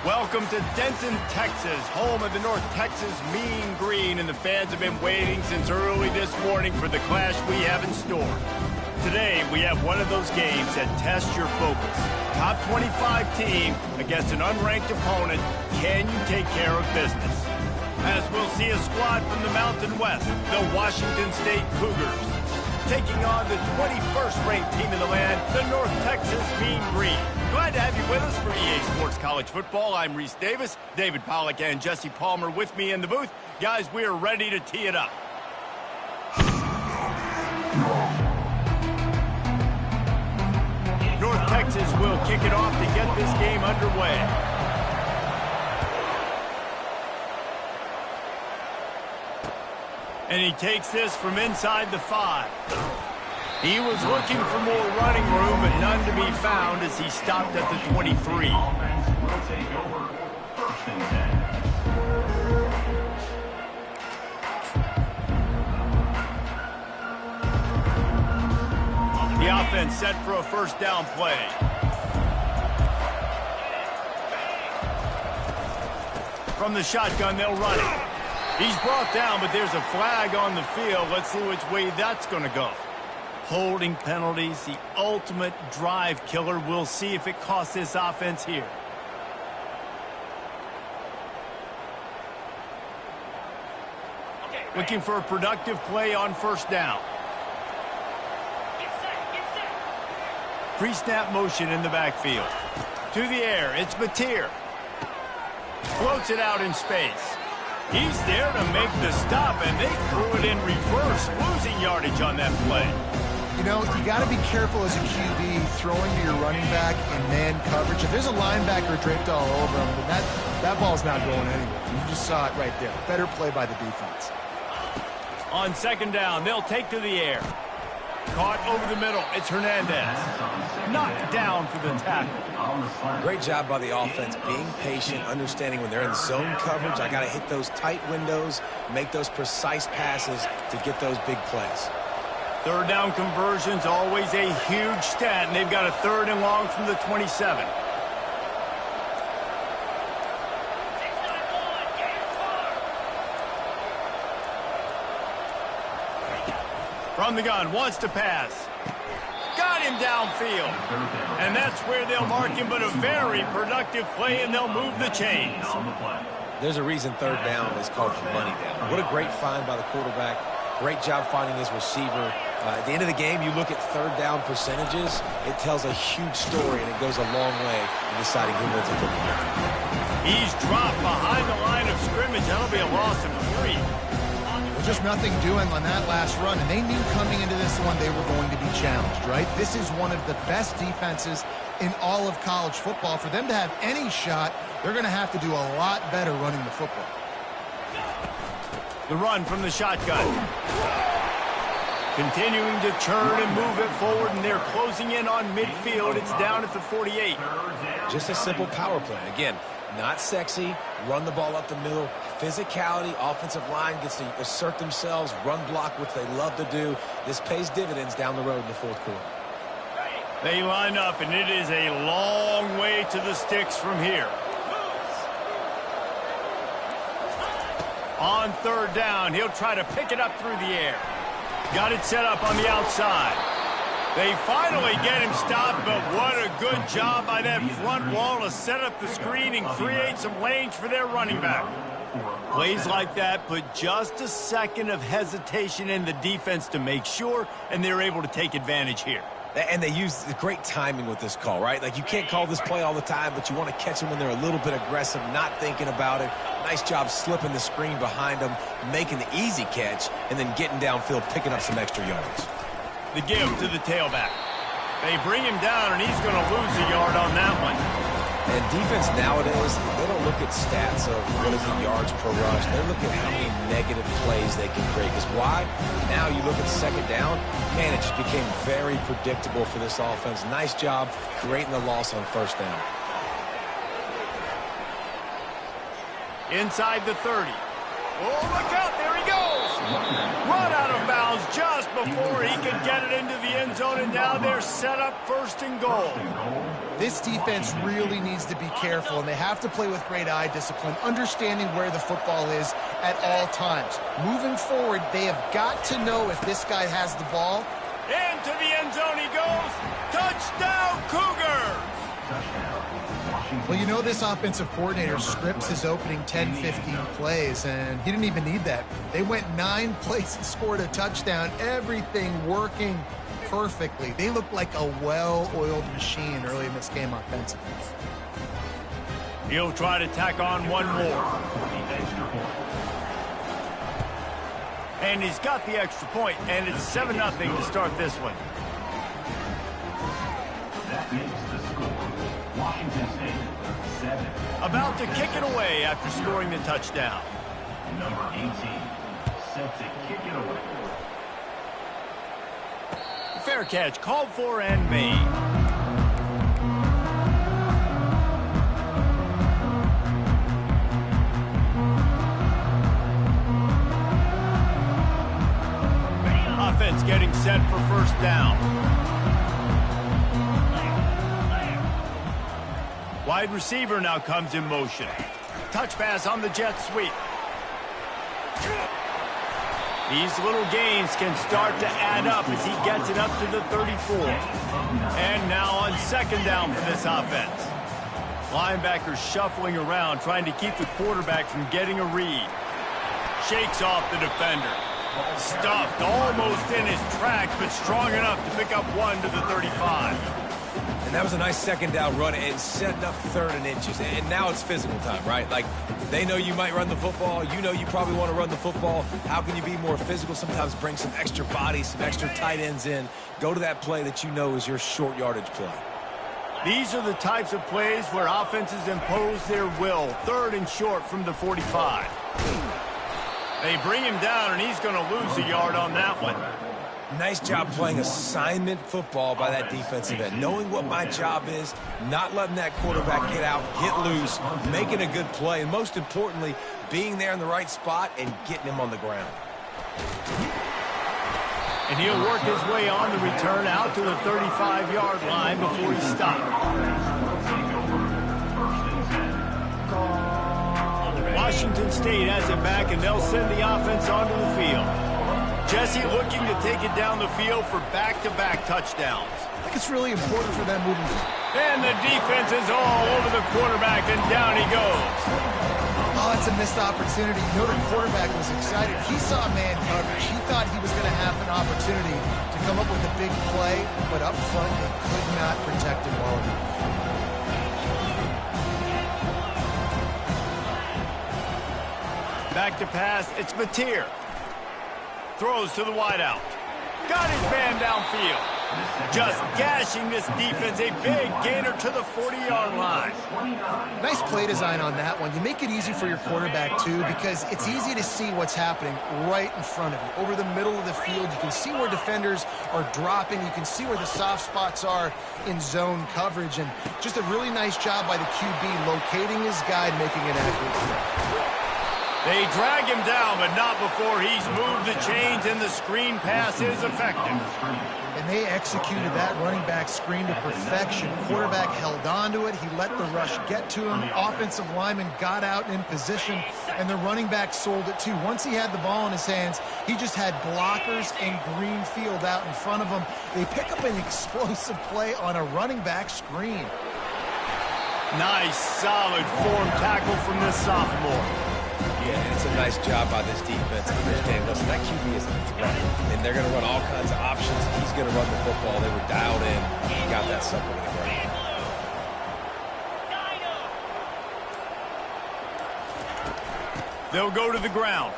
Welcome to Denton, Texas, home of the North Texas Mean Green, and the fans have been waiting since early this morning for the clash we have in store. Today, we have one of those games that tests your focus. Top 25 team against an unranked opponent. Can you take care of business? As we'll see a squad from the Mountain West, the Washington State Cougars, taking on the 21st ranked team in the land, the North Texas Mean Green. Glad to have you with us for EA Sports College Football. I'm Reese Davis, David Pollack and Jesse Palmer with me in the booth. Guys, we are ready to tee it up. North Texas will kick it off to get this game underway. And he takes this from inside the 5. He was looking for more running room, but none to be found as he stopped at the 23. The offense set for a first down play. From the shotgun, they'll run it. He's brought down, but there's a flag on the field. Let's see which way that's going to go. Holding penalties, the ultimate drive killer. We'll see if it costs this offense here. Looking for a productive play on first down. Pre-snap motion in the backfield. To the air, it's Mateer. Floats it out in space. He's there to make the stop, and they threw it in reverse, losing yardage on that play. You know, you got to be careful as a QB throwing to your running back in man coverage. If there's a linebacker draped all over him, then that ball's not going anywhere. You just saw it right there. Better play by the defense. On second down, they'll take to the air. Caught over the middle. It's Hernandez. Knocked down for the tackle. Great job by the offense, being patient, understanding when they're in zone coverage, I got to hit those tight windows, make those precise passes to get those big plays. Third down conversion's always a huge stat, and they've got a 3rd and long from the 27. From the gun, wants to pass. Got him downfield. And that's where they'll mark him, but a very productive play, and they'll move the chains. There's a reason 3rd down is called money down. What a great find by the quarterback. Great job finding his receiver. At the end of the game, you look at 3rd down percentages. It tells a huge story, and it goes a long way in deciding who wins a football game. He's dropped behind the line of scrimmage. That'll be a loss of 3. Just nothing doing on that last run, and they knew coming into this one they were going to be challenged, right? This is one of the best defenses in all of college football. For them to have any shot, they're going to have to do a lot better running the football. The run from the shotgun. Continuing to turn and move it forward, and they're closing in on midfield. It's down at the 48. Just a simple power play. Again, not sexy, run the ball up the middle. Physicality, offensive line gets to assert themselves, run block, which they love to do. This pays dividends down the road in the 4th quarter. They line up, and it is a long way to the sticks from here. On 3rd down, he'll try to pick it up through the air. Got it set up on the outside. They finally get him stopped, but what a good job by that front wall to set up the screen and create some lanes for their running back. Plays like that put just a second of hesitation in the defense to make sure, and they're able to take advantage here. And they use great timing with this call, right? Like, you can't call this play all the time, but you want to catch them when they're a little bit aggressive, not thinking about it. Nice job slipping the screen behind them, making the easy catch, and then getting downfield, picking up some extra yards. The give to the tailback. They bring him down, and he's going to lose a yard on that one. And defense nowadays, they don't look at stats of what is the yards per rush. They look at how many negative plays they can create. Because why? Now you look at 2nd down, man, it just became very predictable for this offense. Nice job creating the loss on 1st down. Inside the 30. Oh, look out, there he goes. Run out of bounds just just before he could get it into the end zone, and now they're set up 1st and goal. This defense really needs to be careful, and they have to play with great eye discipline, understanding where the football is at all times. Moving forward, they have got to know if this guy has the ball. Into the end zone he goes. Touchdown, Cougars! Well, you know this offensive coordinator scripts his opening 10, 15 plays, and he didn't even need that. They went 9 plays and scored a touchdown, everything working perfectly. They looked like a well-oiled machine early in this game offensively. He'll try to tack on one more. And he's got the extra point, and it's 7-0 to start this one. That makes the score. Washington State, 7. About to kick it away after scoring the touchdown. Number 18, set to kick it away. Fair catch called for and made. Offense getting set for 1st down. Wide receiver now comes in motion. Touch pass on the jet sweep. These little gains can start to add up as he gets it up to the 34. And now on 2nd down for this offense. Linebackers shuffling around, trying to keep the quarterback from getting a read. Shakes off the defender. Stuffed almost in his tracks, but strong enough to pick up 1 to the 35. And that was a nice 2nd down run and setting up 3rd and inches. And now it's physical time, right? Like, they know you might run the football. You know you probably want to run the football. How can you be more physical? Sometimes bring some extra bodies, some extra tight ends in. Go to that play that you know is your short yardage play. These are the types of plays where offenses impose their will. 3rd and short from the 45. They bring him down, and he's going to lose a yard on that one. Nice job playing assignment football by that defensive end. Knowing what my job is, not letting that quarterback get out, get loose, making a good play, and most importantly, being there in the right spot and getting him on the ground. And he'll work his way on the return out to the 35-yard line before he stopped. Washington State has it back, and they'll send the offense onto the field. Jesse looking to take it down the field for back-to-back touchdowns. I think it's really important for them moving forward. And the defense is all over the quarterback, and down he goes. Oh, it's a missed opportunity. You know the quarterback was excited. He saw man coverage. He thought he was going to have an opportunity to come up with a big play, but up front they could not protect him well enough. Back to pass, it's Mateer. Throws to the wideout. Got his man downfield. Just gashing this defense. A big gainer to the 40-yard line. Nice play design on that one. You make it easy for your quarterback, too, because it's easy to see what's happening right in front of you. Over the middle of the field, you can see where defenders are dropping. You can see where the soft spots are in zone coverage. And just a really nice job by the QB locating his guy and making an accurate throw. They drag him down, but not before he's moved the chains, and the screen pass is effective. And they executed that running back screen to perfection. Quarterback held on to it. He let the rush get to him. Offensive lineman got out in position, and the running back sold it too. Once he had the ball in his hands, he just had blockers and green field out in front of him. They pick up an explosive play on a running back screen. Nice, solid form tackle from this sophomore. Yeah, and it's a nice job by this defense. Understand, listen, that QB is a threat, and they're going to run all kinds of options. He's going to run the football. They were dialed in. He got that sucker to the ground. They'll go to the ground.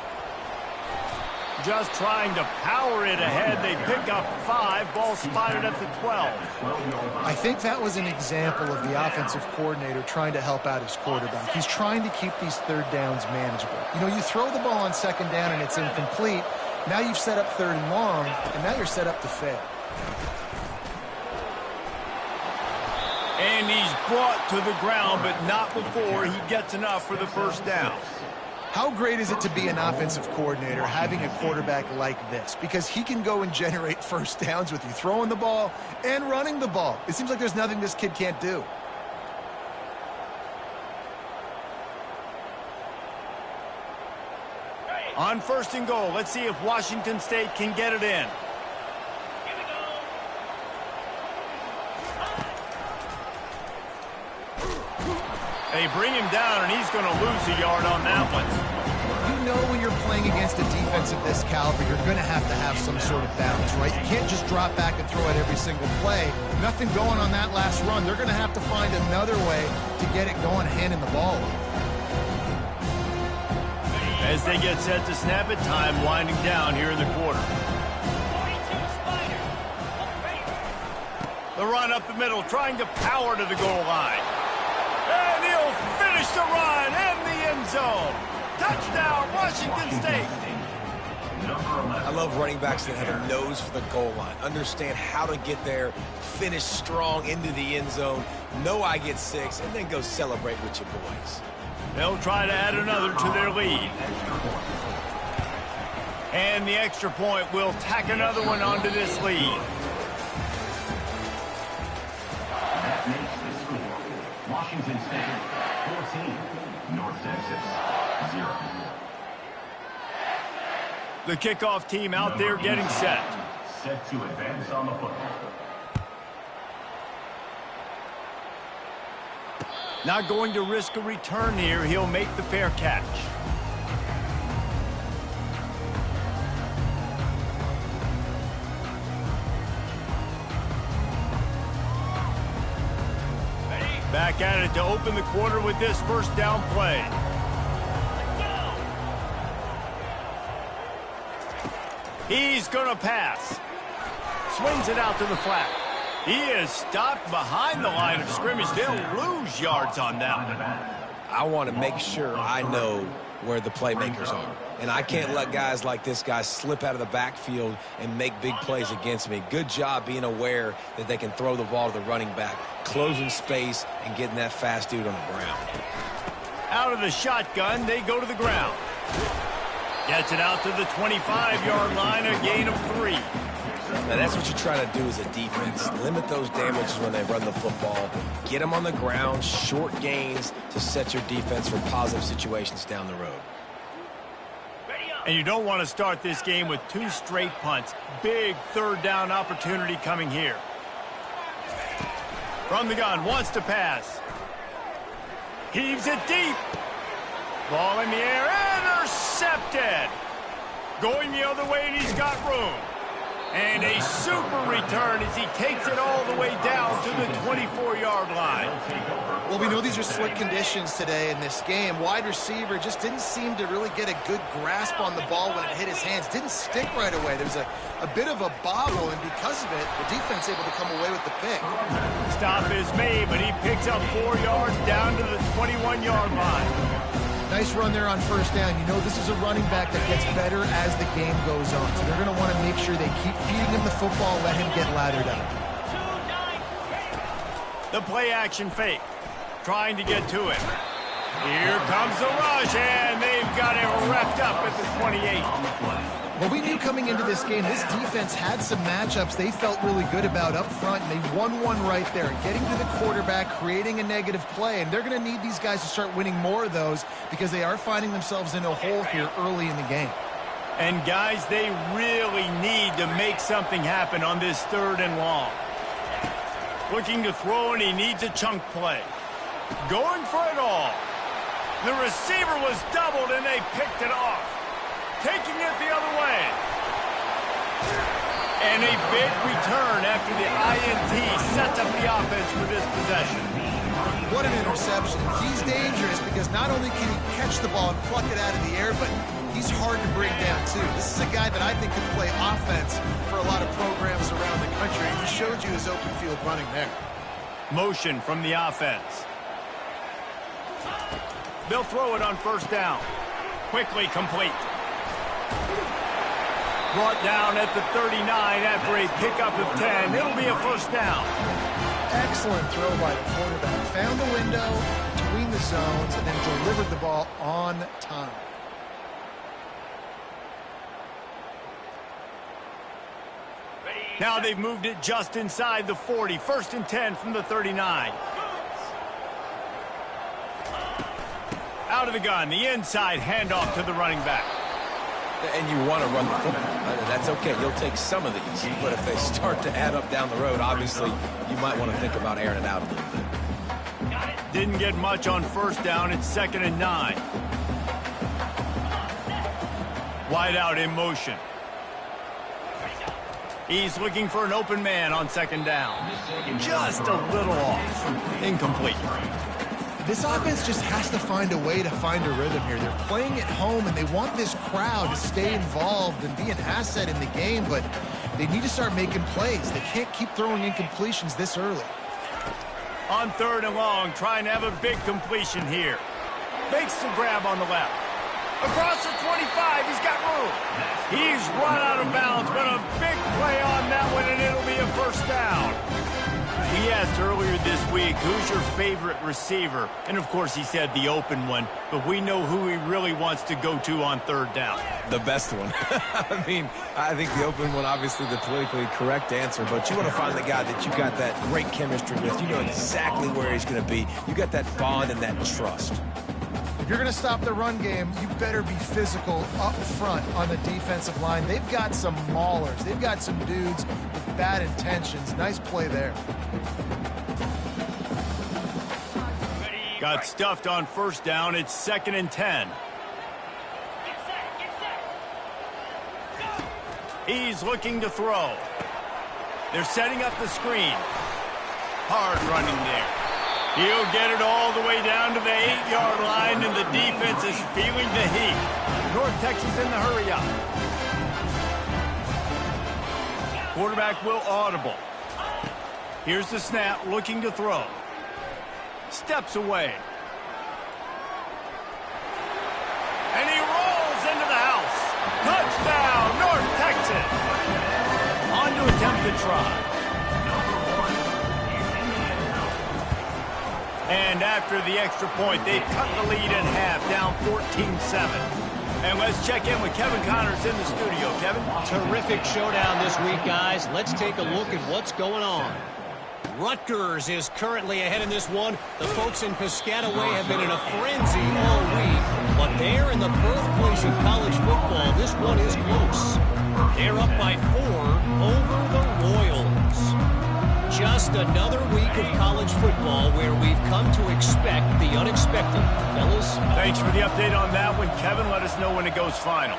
Just trying to power it ahead. They pick up 5. Ball spotted at the 12. I think that was an example of the offensive coordinator trying to help out his quarterback. He's trying to keep these third downs manageable. You know, you throw the ball on 2nd down and it's incomplete. Now you've set up 3rd and long, and now you're set up to fail. And he's brought to the ground, but not before he gets enough for the 1st down. How great is it to be an offensive coordinator having a quarterback like this? Because he can go and generate first downs with you throwing the ball and running the ball. It seems like there's nothing this kid can't do. On 1st and goal, let's see if Washington State can get it in. They bring him down, and he's going to lose a yard on that one. You know when you're playing against a defense of this caliber, you're going to have some sort of balance, right? You can't just drop back and throw it every single play. Nothing going on that last run. They're going to have to find another way to get it going, handing the ball off. As they get set to snap it, time winding down here in the quarter. The run up the middle, trying to power to the goal line. And he'll finish the run in the end zone. Touchdown, Washington State. I love running backs that have a nose for the goal line. Understand how to get there, finish strong into the end zone, know I get 6, and then go celebrate with your boys. They'll try to add another to their lead. And the extra point will tack another one onto this lead. That makes the score. Washington State 14, North Texas 0. The kickoff team out there getting set. Set to advance on the football. Not going to risk a return here. He'll make the fair catch. Back at it to open the quarter with this first down play. He's going to pass. Swings it out to the flat. He is stopped behind the line of scrimmage. They'll lose yards on that one. I want to make sure I know where the playmakers are. And I can't let guys like this guy slip out of the backfield and make big plays against me. Good job being aware that they can throw the ball to the running back, closing space, and getting that fast dude on the ground. Out of the shotgun, they go to the ground. Gets it out to the 25-yard line, a gain of 3. Now, that's what you're trying to do as a defense. Limit those damages when they run the football. Get them on the ground, short gains to set your defense for positive situations down the road. And you don't want to start this game with 2 straight punts. Big third down opportunity coming here. From the gun, wants to pass. Heaves it deep. Ball in the air, intercepted. Going the other way, and he's got room. And a super return as he takes it all the way down to the 24-yard line. Well, we know these are slick conditions today in this game. Wide receiver just didn't seem to really get a good grasp on the ball when it hit his hands. Didn't stick right away. There was a bit of a bobble, and because of it, the defense able to come away with the pick. Stop is made, but he picks up 4 yards down to the 21-yard line. Nice run there on first down. You know this is a running back that gets better as the game goes on. So they're going to want to make sure they keep feeding him the football, let him get lathered up. The play action fake. Trying to get to him. Here comes the rush, and they've got him wrapped up at the 28. Well, we knew coming into this game, this defense had some matchups they felt really good about up front, and they won one right there. Getting to the quarterback, creating a negative play, and they're going to need these guys to start winning more of those because they are finding themselves in a hole here early in the game. And, guys, they really need to make something happen on this 3rd and long. Looking to throw, and he needs a chunk play. Going for it all. The receiver was doubled, and they picked it off. Taking it the other way. And a big return after the INT sets up the offense for this possession. What an interception. He's dangerous because not only can he catch the ball and pluck it out of the air, but he's hard to bring down, too. This is a guy that I think could play offense for a lot of programs around the country, and he showed you his open field running there. Motion from the offense. They'll throw it on first down. Quickly complete. Brought down at the 39 after a pickup of 10. It'll be a first down. Excellent throw by the quarterback. Found the window between the zones and then delivered the ball on time. Now they've moved it just inside the 40. 1st and 10 from the 39. Out of the gun, the inside handoff to the running back. And you want to run the football. That's okay. You'll take some of these. But if they start to add up down the road, obviously, you might want to think about airing it out a little bit. Didn't get much on 1st down. It's 2nd and 9. Wide out in motion. He's looking for an open man on 2nd down. Just a little off. Incomplete. This offense just has to find a way to find a rhythm here. They're playing at home, and they want this crowd to stay involved and be an asset in the game, but they need to start making plays. They can't keep throwing incompletions this early. On 3rd and long, trying to have a big completion here. Makes the grab on the left. Across the 25, he's got room. He's run out of bounds, but a big play on that one, and it'll be a 1st down. He asked earlier this week, who's your favorite receiver? And, of course, he said the open one, but we know who he really wants to go to on 3rd down. The best one. I mean, I think the open one, obviously the politically correct answer, but you want to find the guy that you got that great chemistry with. You know exactly where he's going to be. You got that bond and that trust. If you're going to stop the run game, you better be physical up front on the defensive line. They've got some maulers. They've got some dudes with bad intentions. Nice play there. Got stuffed on 1st down. It's 2nd and 10. He's looking to throw. They're setting up the screen. Hard running there. He'll get it all the way down to the 8-yard line, and the defense is feeling the heat. North Texas in the hurry up. Quarterback will audible. Here's the snap, looking to throw. Steps away. And he rolls into the house. Touchdown, North Texas. On to attempt the try. And after the extra point, they've cut the lead in half, down 14-7. And let's check in with Kevin Connors in the studio. Kevin? Terrific showdown this week, guys. Let's take a look at what's going on. Rutgers is currently ahead in this one. The folks in Piscataway have been in a frenzy all week. But they're in the birthplace of college football. This one is close. They're up by 4 over the Royals. Just another week of college football where we've come to expect the unexpected. Fellas? Thanks for the update on that one, Kevin. Let us know when it goes final.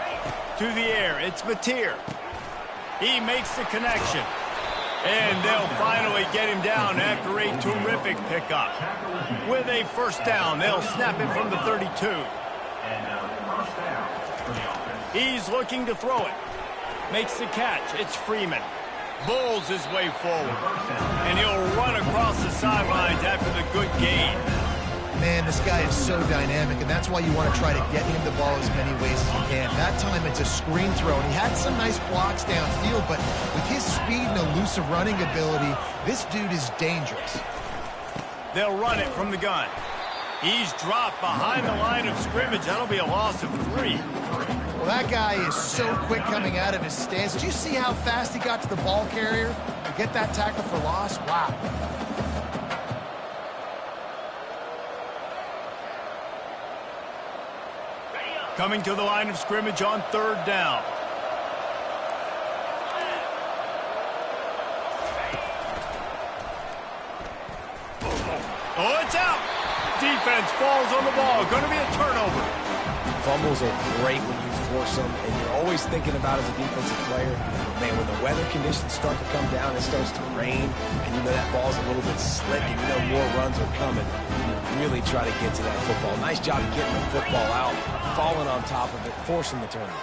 To the air, it's Mateer. He makes the connection. And they'll finally get him down after a terrific pickup. With a 1st down, they'll snap it from the 32. He's looking to throw it. Makes the catch. It's Freeman. Bulls his way forward. And he'll run across the sidelines after the good gain. Man, this guy is so dynamic, and that's why you want to try to get him the ball as many ways as you can. That time it's a screen throw, and he had some nice blocks downfield, but with his speed and elusive running ability, this dude is dangerous. They'll run it from the gun. He's dropped behind the line of scrimmage. That'll be a loss of 3. Well, that guy is so quick coming out of his stance. Did you see how fast he got to the ball carrier to get that tackle for loss? Wow. Coming to the line of scrimmage on 3rd down. Oh, it's out. Defense falls on the ball. Going to be a turnover. Fumbles are great when you force them, and you're always thinking about as a defensive player, man, when the weather conditions start to come down, it starts to rain, and you know that ball's a little bit slick, and you know more runs are coming. You really try to get to that football. Nice job getting the football out, falling on top of it, forcing the turnover.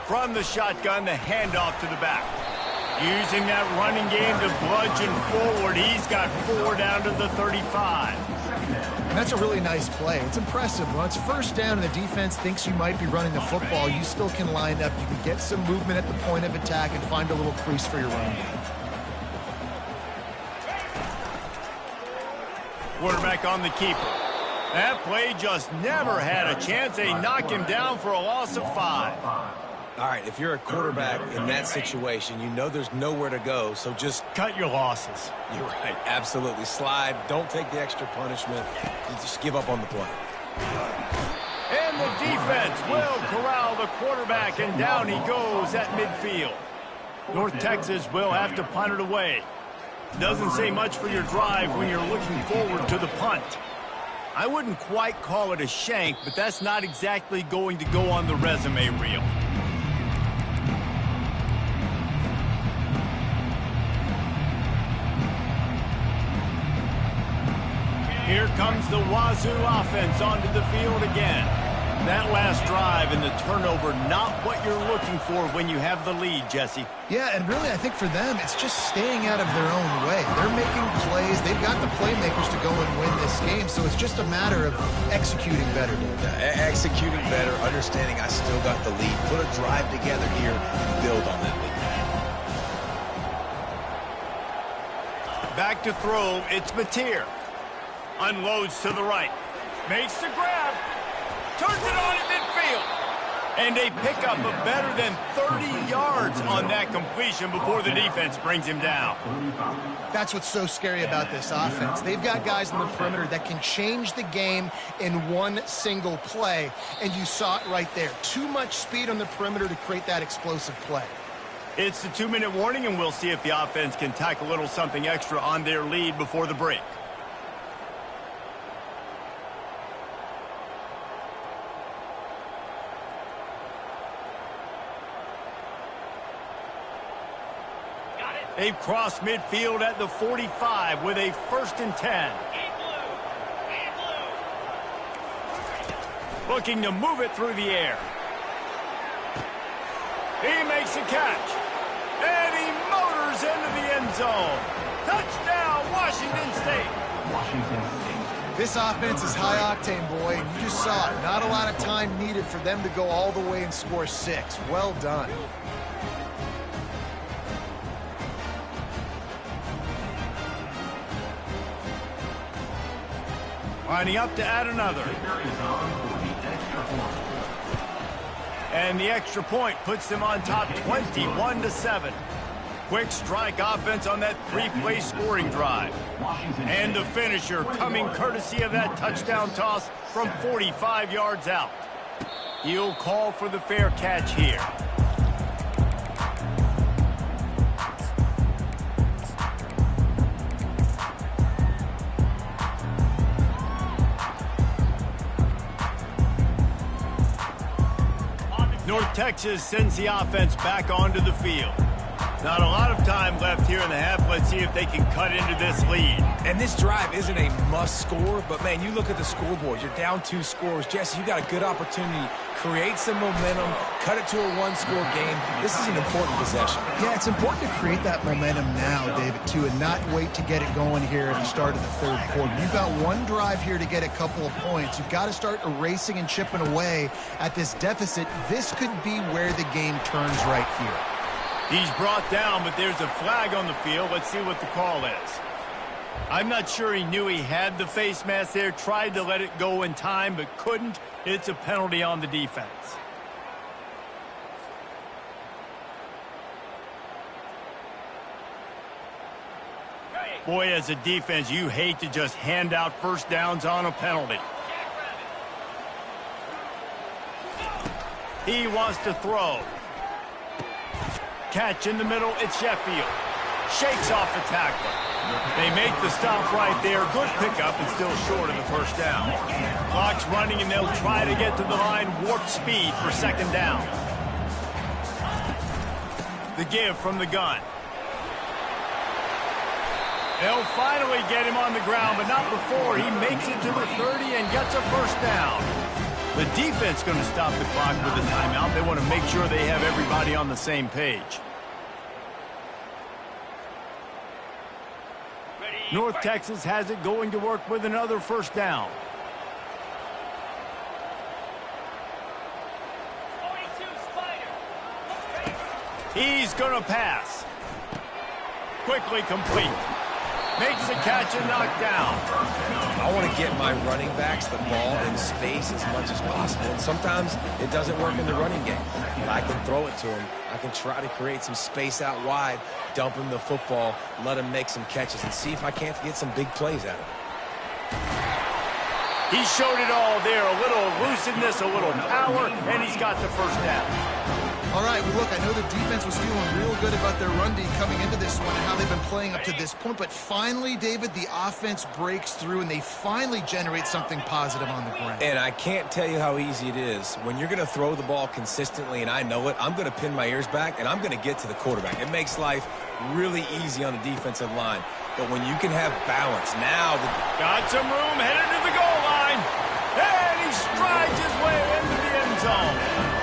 From the shotgun, the handoff to the back. Using that running game to bludgeon forward. He's got 4 down to the 35. And that's a really nice play. It's impressive. When it's 1st down and the defense thinks you might be running the football, you still can line up. You can get some movement at the point of attack and find a little crease for your running game. Quarterback on the keeper. That play just never had a chance. They knock him down for a loss of 5. All right, if you're a quarterback in that situation, you know there's nowhere to go, so just cut your losses. You're right, absolutely. Slide, don't take the extra punishment. You just give up on the play. And the defense will corral the quarterback, and down he goes at midfield. North Texas will have to punt it away. Doesn't say much for your drive when you're looking forward to the punt. I wouldn't quite call it a shank, but that's not exactly going to go on the resume reel. Here comes the Wazoo offense onto the field again. That last drive and the turnover, not what you're looking for when you have the lead, Jesse. Yeah, and really I think for them, it's just staying out of their own way. They're making plays. They've got the playmakers to go and win this game, so it's just a matter of executing better. Executing better, understanding I still got the lead. Put a drive together here and build on that lead. Back to throw, it's Mateer. Unloads to the right. Makes the grab. Turns it on at midfield. And a pickup of better than 30 yards on that completion before the defense brings him down. That's what's so scary about this offense. They've got guys in the perimeter that can change the game in one single play, and you saw it right there. Too much speed on the perimeter to create that explosive play. It's the 2-minute warning, and we'll see if the offense can tack a little something extra on their lead before the break. They've crossed midfield at the 45 with a 1st and 10. Looking to move it through the air. He makes a catch. And he motors into the end zone. Touchdown, Washington State. This offense is high octane, boy, and you just saw it. Not a lot of time needed for them to go all the way and score 6. Well done. Lining up to add another. And the extra point puts them on top 21-7. Quick strike offense on that 3-play scoring drive. And the finisher coming courtesy of that touchdown toss from 45 yards out. He'll call for the fair catch here. North Texas sends the offense back onto the field. Not a lot of time left here in the half. Let's see if they can cut into this lead. And this drive isn't a must score, but man, you look at the scoreboard. You're down 2 scores. Jesse, you got a good opportunity. Create some momentum. Cut it to a 1-score game. This is an important possession. Yeah, it's important to create that momentum now, David, too, and not wait to get it going here at the start of the 3rd quarter. You've got one drive here to get a couple of points. You've got to start erasing and chipping away at this deficit. This could be where the game turns right here. He's brought down, but there's a flag on the field. Let's see what the call is. I'm not sure he knew he had the face mask there. Tried to let it go in time, but couldn't. It's a penalty on the defense. Boy, as a defense, you hate to just hand out first downs on a penalty. He wants to throw. Catch in the middle, it's Sheffield. Shakes off the tackler. They make the stop right there. Good pickup and still short of the first down. Clock's running and they'll try to get to the line. Warp speed for 2nd down. The give from the gun. They'll finally get him on the ground, but not before he makes it to the 30 and gets a first down. The defense going to stop the clock with a timeout. They want to make sure they have everybody on the same page. North Texas has it going to work with another first down. He's going to pass. Quickly complete. Makes the catch and knocked down. I want to get my running backs the ball in space as much as possible. And sometimes it doesn't work in the running game. But I can throw it to him. I can try to create some space out wide, dump him the football, let him make some catches, and see if I can't get some big plays out of it. He showed it all there. A little elusiveness, a little power, and he's got the first down. All right, well, look, I know the defense was feeling real good about their run D coming into this one and how they've been playing up to this point. But finally, David, the offense breaks through, and they finally generate something positive on the ground. And I can't tell you how easy it is. When you're going to throw the ball consistently, and I know it, I'm going to pin my ears back, and I'm going to get to the quarterback. It makes life really easy on the defensive line. But when you can have balance, now got some room, headed to the goal line. And he strides his way into the end zone.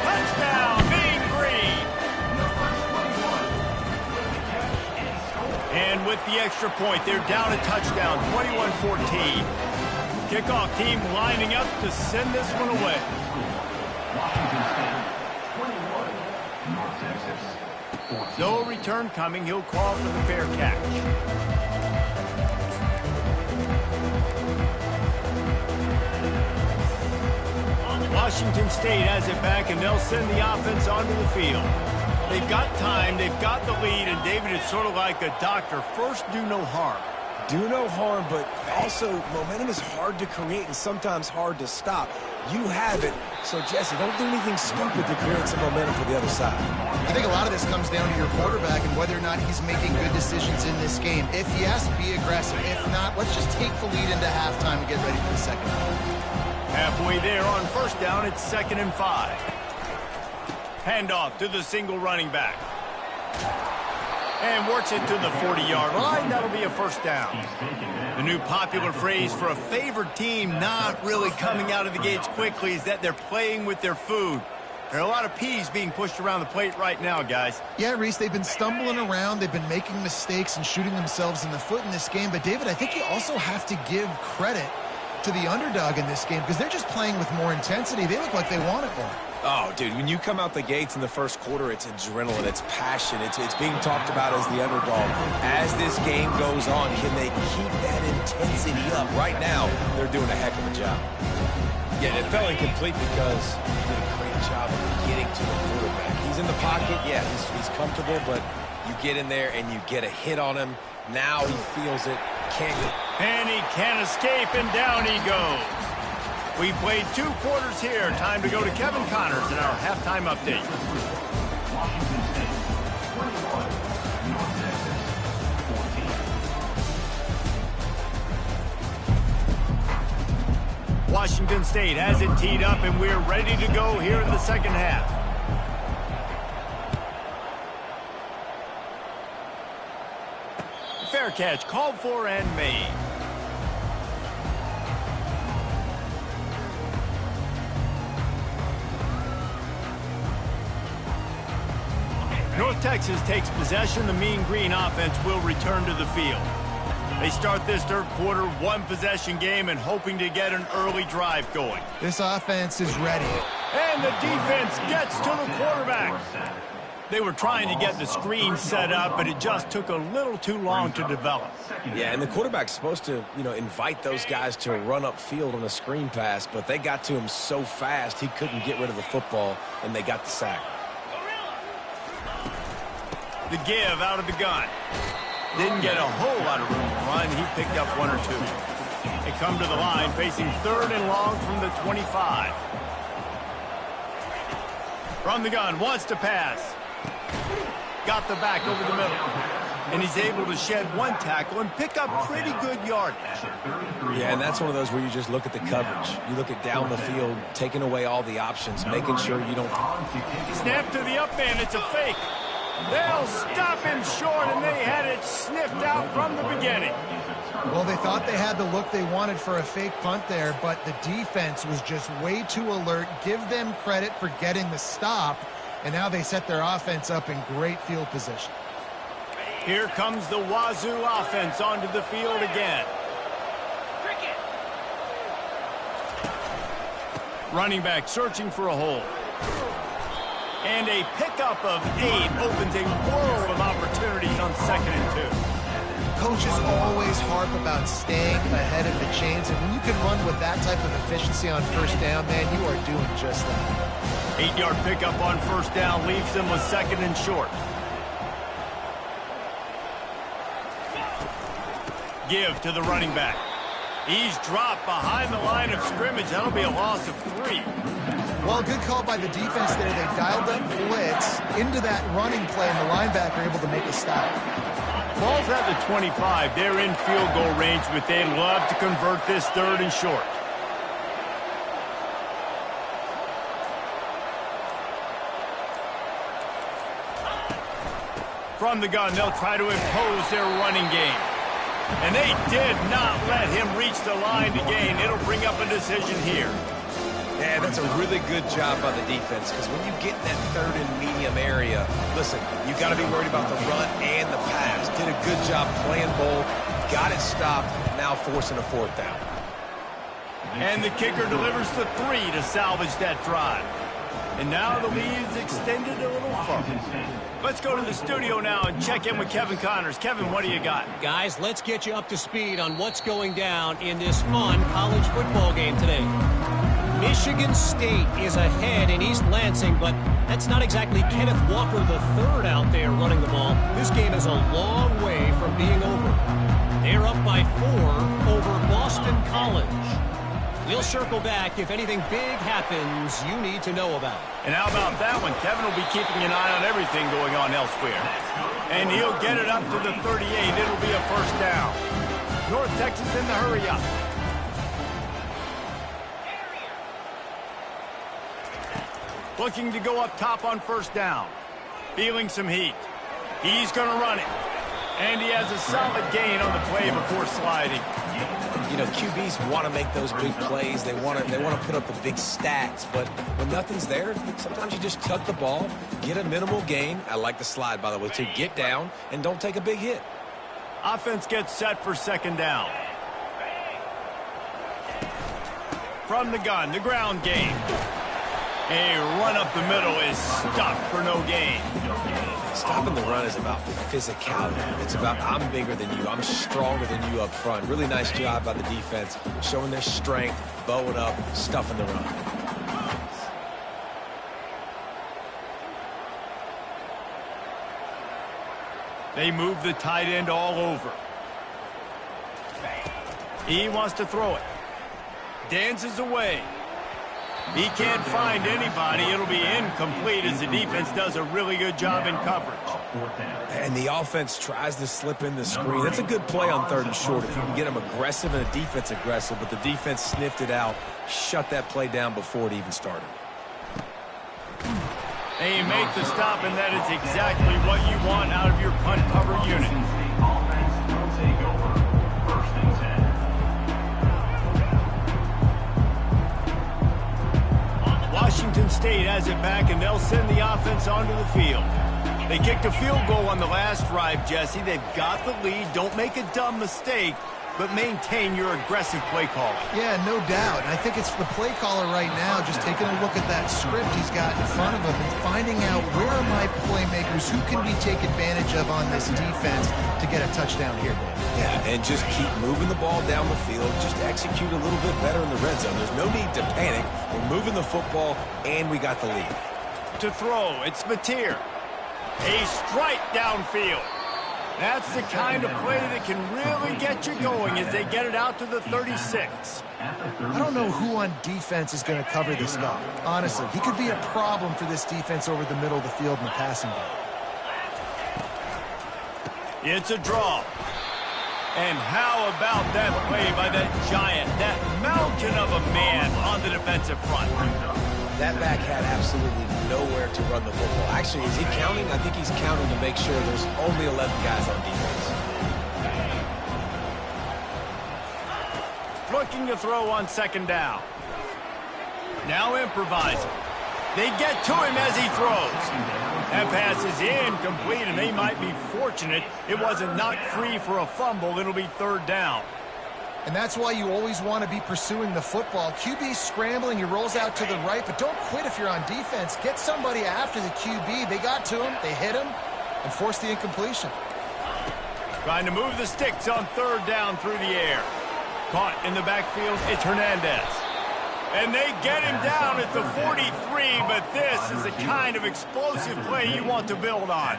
Touchdown, Mean Green. And with the extra point, they're down a touchdown, 21-14. Kickoff team lining up to send this one away. Washington State, 21, North Texas, 14. No return coming. He'll call for the fair catch. Washington State has it back, and they'll send the offense onto the field. They've got time, they've got the lead, and David, is sort of like a doctor. First, do no harm. do no harm, but also momentum is hard to create and sometimes hard to stop. You have it, so Jesse, don't do anything stupid to create some momentum for the other side. I think a lot of this comes down to your quarterback and whether or not he's making good decisions in this game. If yes, be aggressive. If not, let's just take the lead into halftime and get ready for the second half. Halfway there on first down, it's 2nd and 5. Handoff to the single running back. And works it to the 40-yard line. That'll be a first down. The new popular phrase for a favored team not really coming out of the gates quickly is that they're playing with their food. There are a lot of peas being pushed around the plate right now, guys. Yeah, Reese, they've been stumbling around. They've been making mistakes and shooting themselves in the foot in this game. But, David, I think you also have to give credit to the underdog in this game because they're just playing with more intensity. They look like they want it more. Oh, dude, when you come out the gates in the first quarter, it's adrenaline, it's passion, it's being talked about as the underdog. As this game goes on, can they keep that intensity up? Right now, they're doing a heck of a job. Yeah, it fell incomplete because he did a great job of getting to the quarterback. He's in the pocket, yeah, he's comfortable, but you get in there and you get a hit on him. Now he feels it, can't get. And he can't escape, and down he goes. We played 2 quarters here. Time to go to Kevin Connors in our halftime update. Washington State, 21, North Texas, 14. Washington State has it teed up, and we're ready to go here in the second half. Fair catch called for and made. North Texas takes possession. The Mean Green offense will return to the field. They start this third quarter one-possession game and hoping to get an early drive going. This offense is ready. And the defense gets to the quarterback. They were trying to get the screen set up, but it just took a little too long to develop. Yeah, and the quarterback's supposed to, invite those guys to run upfield on a screen pass, but they got to him so fast he couldn't get rid of the football, and they got the sack. The give out of the gun. Didn't get a whole lot of room to run. He picked up 1 or 2. They come to the line facing 3rd and long from the 25. From the gun, wants to pass. Got the back over the middle. And he's able to shed 1 tackle and pick up pretty good yardage. Yeah, and that's one of those where you just look at the coverage. You look at down the field, taking away all the options, making sure you don't. Snap to the up man. It's a fake. They'll stop him short, and they had it sniffed out from the beginning. Well, they thought they had the look they wanted for a fake punt there, but the defense was just way too alert. Give them credit for getting the stop, and now they set their offense up in great field position. Here comes the Wazoo offense onto the field again. Running back searching for a hole. And a pickup of 8 opens a world of opportunities on 2nd and 2. Coaches always harp about staying ahead of the chains, and when you can run with that type of efficiency on first down, man, you are doing just that. 8-yard pickup on first down leaves them with 2nd and short. Give to the running back. He's dropped behind the line of scrimmage. That'll be a loss of 3. Well, good call by the defense there. They dialed up blitz into that running play, and the linebacker able to make a stop. Ball's at the 25. They're in field goal range, but they'd love to convert this 3rd and short. From the gun, they'll try to impose their running game. And they did not let him reach the line to gain. It'll bring up a decision here. Yeah, that's a really good job by the defense, because when you get in that 3rd and medium area, listen, you got to be worried about the run and the pass. Did a good job playing both, got it stopped, now forcing a 4th down. And the kicker delivers the 3 to salvage that drive. And now the lead is extended a little further. Let's go to the studio now and check in with Kevin Connors. Kevin, what do you got? Guys, let's get you up to speed on what's going down in this fun college football game today. Michigan State is ahead in East Lansing, but that's not exactly Kenneth Walker III out there running the ball. This game is a long way from being over. They're up by 4 over Boston College. We'll circle back if anything big happens you need to know about. And how about that one? Kevin will be keeping an eye on everything going on elsewhere. And he'll get it up to the 38. It'll be a 1st down. North Texas in the hurry up. Looking to go up top on 1st down. Feeling some heat. He's going to run it. And he has a solid gain on the play before sliding. You know, QBs want to make those big plays. They want to put up the big stats. But when nothing's there, sometimes you just tuck the ball, get a minimal gain. I like the slide, by the way, to get down and don't take a big hit. Offense gets set for 2nd down. From the gun, the ground game. A run up the middle is stopped for no gain. Stopping the run is about physicality. It's about I'm bigger than you. I'm stronger than you up front. Really nice job by the defense, showing their strength, bowing up, stuffing the run. They move the tight end all over. He wants to throw it. Dances away. He can't find anybody. It'll be incomplete as the defense does a really good job in coverage. And the offense tries to slip in the screen. That's a good play on 3rd and short if you can get them aggressive and the defense aggressive, but the defense sniffed it out, shut that play down before it even started. They make the stop, and that is exactly what you want out of your punt cover unit. Washington State has it back, and they'll send the offense onto the field. They kicked a field goal on the last drive, Jesse. They've got the lead. Don't make a dumb mistake, but maintain your aggressive play calling. Yeah, no doubt. I think it's the play caller right now just taking a look at that script he's got in front of him and finding out where are my playmakers, who can we take advantage of on this defense to get a touchdown here. Yeah, and just keep moving the ball down the field. Just execute a little bit better in the red zone. There's no need to panic. We're moving the football, and we got the lead. To throw, it's Mateer. A strike downfield. That's the kind of play that can really get you going as they get it out to the 36. I don't know who on defense is going to cover this guy. Honestly, he could be a problem for this defense over the middle of the field in the passing game. It's a draw. And how about that play by that giant, that mountain of a man on the defensive front? That back had absolutely nowhere to run the football. Actually, is he counting? I think he's counting to make sure there's only 11 guys on defense. Looking to throw on 2nd down. Now improvising. They get to him as he throws. That pass is incomplete, and they might be fortunate it wasn't knocked free for a fumble. It'll be 3rd down. And that's why you always want to be pursuing the football. QB scrambling, he rolls out to the right, but don't quit if you're on defense. Get somebody after the QB. They got to him, they hit him, and forced the incompletion. Trying to move the sticks on third down through the air. Caught in the backfield, it's Hernandez. And they get him down at the 43, but this is the kind of explosive play you want to build on.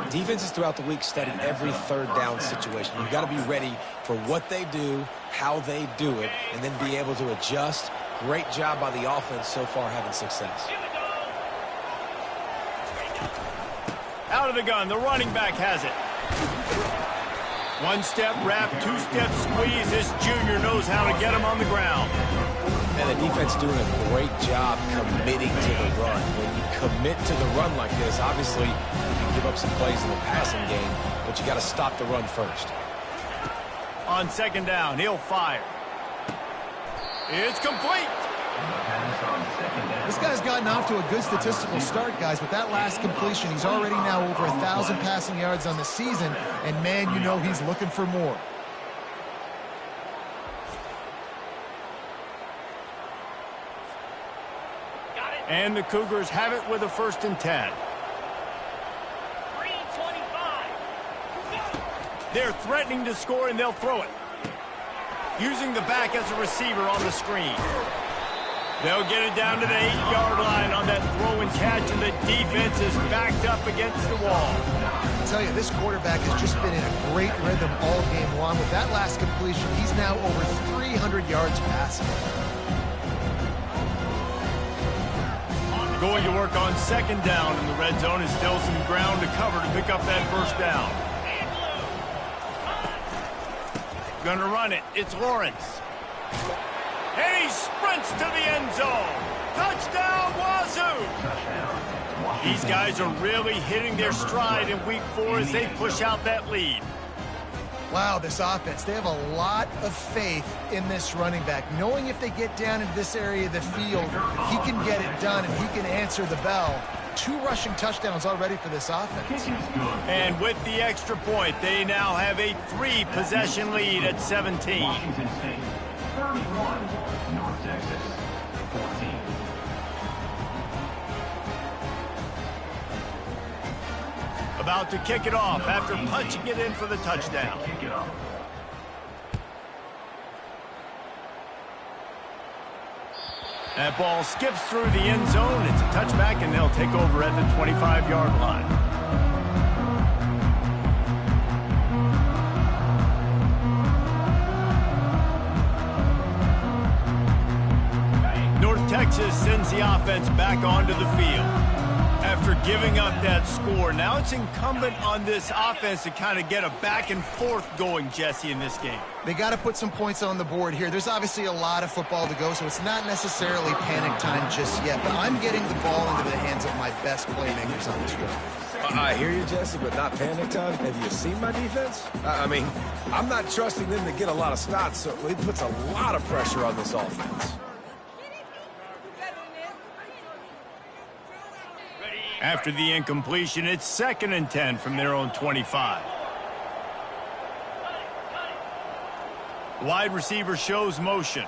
Defenses throughout the week study every third down situation. You've got to be ready for what they do, how they do it, and then be able to adjust. Great job by the offense so far having success. Out of the gun, the running back has it. One-step wrap, two-step squeeze. This junior knows how to get him on the ground. And the defense doing a great job committing to the run. When you commit to the run like this, obviously you can give up some plays in the passing game, but you got to stop the run first. On second down, he'll fire. It's complete. This guy's gotten off to a good statistical start, guys. With that last completion, he's already now over 1,000 passing yards on the season, and man, you know he's looking for more. And the Cougars have it with a 1st and 10. They're threatening to score, and they'll throw it. Using the back as a receiver on the screen. They'll get it down to the 8-yard line on that throw and catch, and the defense is backed up against the wall. I tell you, this quarterback has just been in a great rhythm all game long. With that last completion, he's now over 300 yards passing. Going to work on second down in the red zone is still some ground to cover to pick up that 1st down. Gonna run it. It's Lawrence. And he sprints to the end zone. Touchdown, Wazoo! These guys are really hitting their stride in week 4 as they push out that lead. Wow, this offense, they have a lot of faith in this running back. Knowing if they get down into this area of the field, he can get it done and he can answer the bell. 2 rushing touchdowns already for this offense. And with the extra point, they now have a 3-possession lead at 17. Washington State, 31, North Texas, 14. About to kick it off after punching it in for the touchdown. Kick it off. That ball skips through the end zone. It's a touchback, and they'll take over at the 25-yard line. North Texas sends the offense back onto the field. After giving up that score, now it's incumbent on this offense to kind of get a back and forth going, Jesse, in this game. They got to put some points on the board here. There's obviously a lot of football to go, so it's not necessarily panic time just yet, but I'm getting the ball into the hands of my best playmakers on this field. I hear you, Jesse, but not panic time. Have you seen my defense? I mean, I'm not trusting them to get a lot of stops, so it puts a lot of pressure on this offense. After the incompletion, it's 2nd and 10 from their own 25. Wide receiver shows motion.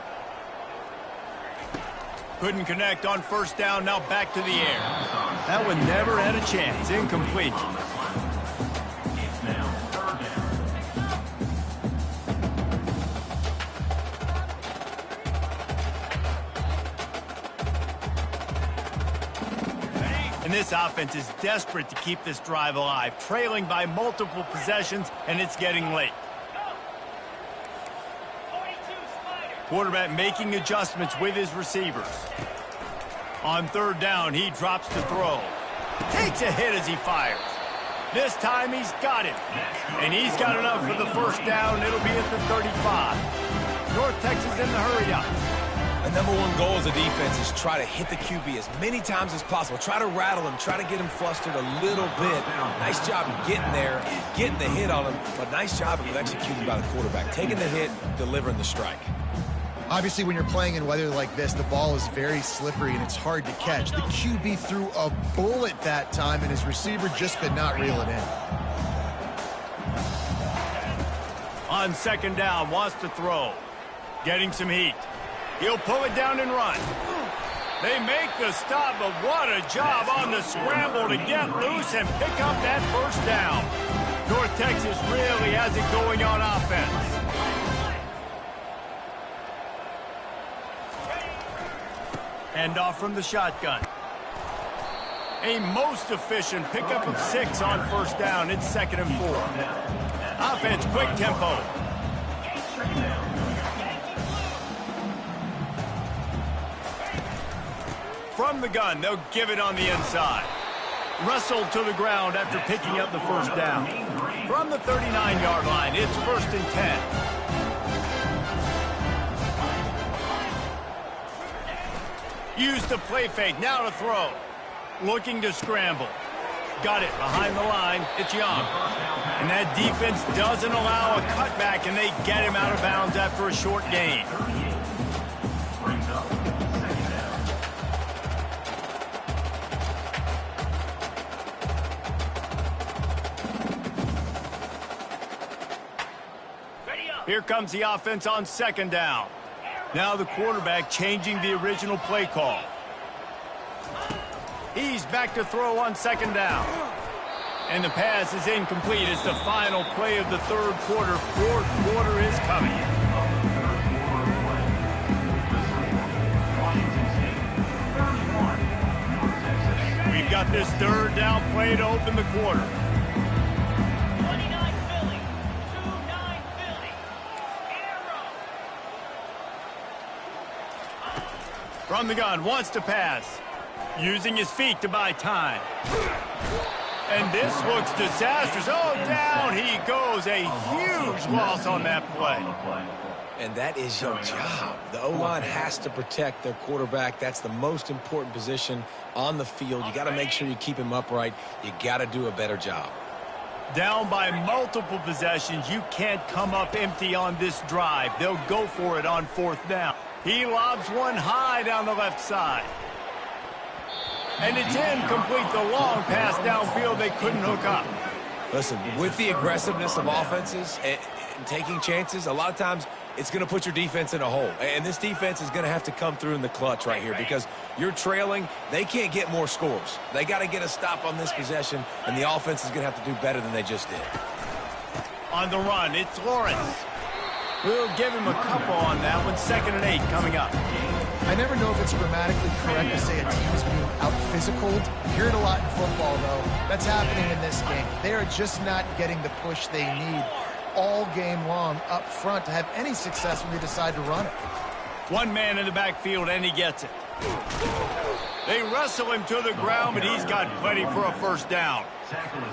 Couldn't connect on 1st down, now back to the air. That one never had a chance. Incomplete. It's now 3rd down. And this offense is desperate to keep this drive alive, trailing by multiple possessions, and it's getting late. Quarterback making adjustments with his receivers. On 3rd down, he drops to throw. Takes a hit as he fires. This time he's got him. And he's got enough for the 1st down. It'll be at the 35. North Texas in the hurry up. The #1 goal as a defense is try to hit the QB as many times as possible. Try to rattle him. Try to get him flustered a little bit. Nice job of getting there, getting the hit on him, but nice job of executing by the quarterback. Taking the hit, delivering the strike. Obviously, when you're playing in weather like this, the ball is very slippery and it's hard to catch. The QB threw a bullet that time, and his receiver just could not reel it in. On 2nd down, wants to throw. Getting some heat. He'll pull it down and run. They make the stop, but what a job on the scramble to get loose and pick up that 1st down. North Texas really has it going on offense. Hand off from the shotgun. A most efficient pickup of 6 on first down. It's 2nd and 4. Offense, quick tempo. From the gun, they'll give it on the inside. Wrestled to the ground after picking up the first down. From the 39-yard line, it's 1st and 10. Use the play fake, now to throw. Looking to scramble. Got it behind the line. It's Young. And that defense doesn't allow a cutback, and they get him out of bounds after a short gain. Here comes the offense on 2nd down. Now the quarterback changing the original play call. He's back to throw on 2nd down. And the pass is incomplete. It's the final play of the 3rd quarter. 4th quarter is coming. We've got this 3rd down play to open the quarter. From the gun, wants to pass. Using his feet to buy time. And this looks disastrous. Oh, down he goes. A huge loss on that play. And that is your job. The O-line has to protect their quarterback. That's the most important position on the field. You got to make sure you keep him upright. You got to do a better job. Down by multiple possessions. You can't come up empty on this drive. They'll go for it on 4th down. He lobs one high down the left side. And it's incomplete. The long pass downfield, they couldn't hook up. Listen, with the aggressiveness of offenses and taking chances, a lot of times it's going to put your defense in a hole. And this defense is going to have to come through in the clutch right here because you're trailing. They can't get more scores. They got to get a stop on this possession, and the offense is going to have to do better than they just did. On the run, it's Lawrence. We'll give him a couple on that one. 2nd and 8 coming up. I never know if it's grammatically correct to say a team is being out-physicaled. You hear it a lot in football, though. That's happening in this game. They are just not getting the push they need all game long up front to have any success when they decide to run it. One man in the backfield, and he gets it. They wrestle him to the ground, but he's got plenty for a 1st down.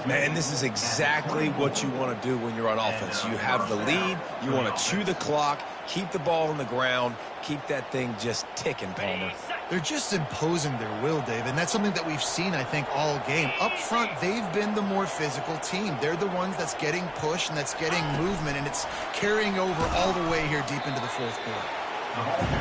Man, this is exactly what you want to do when you're on offense. You have the lead. You want to chew the clock, keep the ball on the ground, keep that thing just ticking, Palmer. They're just imposing their will, Dave, and that's something that we've seen, I think, all game. Up front, they've been the more physical team. They're the ones that's getting pushed and that's getting movement, and it's carrying over all the way here deep into the 4th quarter.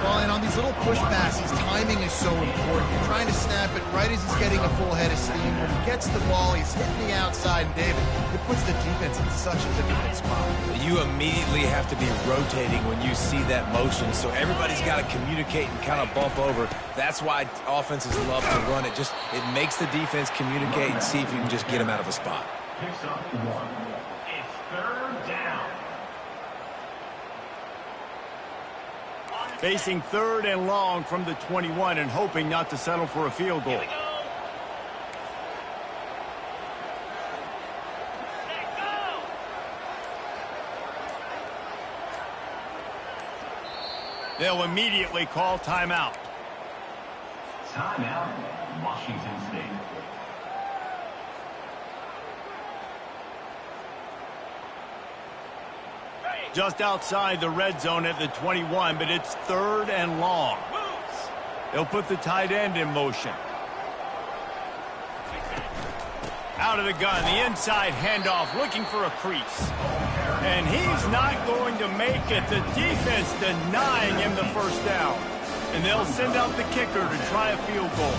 Well, and on these little push passes, timing is so important. You're trying to snap it right as he's getting a full head of steam. When he gets the ball, he's hitting the outside, and David, it puts the defense in such a difficult spot. You immediately have to be rotating when you see that motion, so everybody's got to communicate and kind of bump over. That's why offenses love to run it. It makes the defense communicate and see if you can just get them out of a spot. Picks up 1. It's 3rd down. Facing 3rd and long from the 21 and hoping not to settle for a field goal. They'll immediately call timeout. Timeout, Washington State. Just outside the red zone at the 21, but it's 3rd and long. They'll put the tight end in motion. Out of the gun, the inside handoff, looking for a crease. And he's not going to make it. The defense denying him the 1st down. And they'll send out the kicker to try a field goal.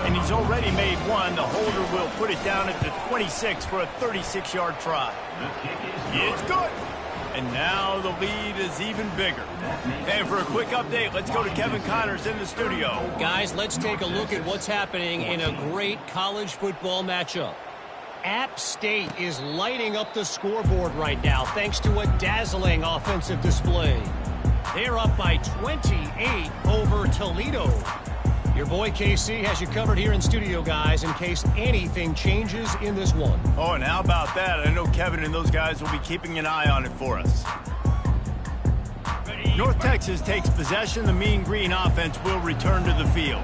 And he's already made one. The holder will put it down at the 26 for a 36-yard try. It's good. And now the lead is even bigger. And for a quick update, let's go to Kevin Connors in the studio. Guys, let's take a look at what's happening in a great college football matchup. App State is lighting up the scoreboard right now thanks to a dazzling offensive display. They're up by 28 over Toledo. Your boy KC has you covered here in studio, guys, in case anything changes in this one. Oh, and how about that? I know Kevin and those guys will be keeping an eye on it for us. North Texas takes possession. The Mean Green offense will return to the field.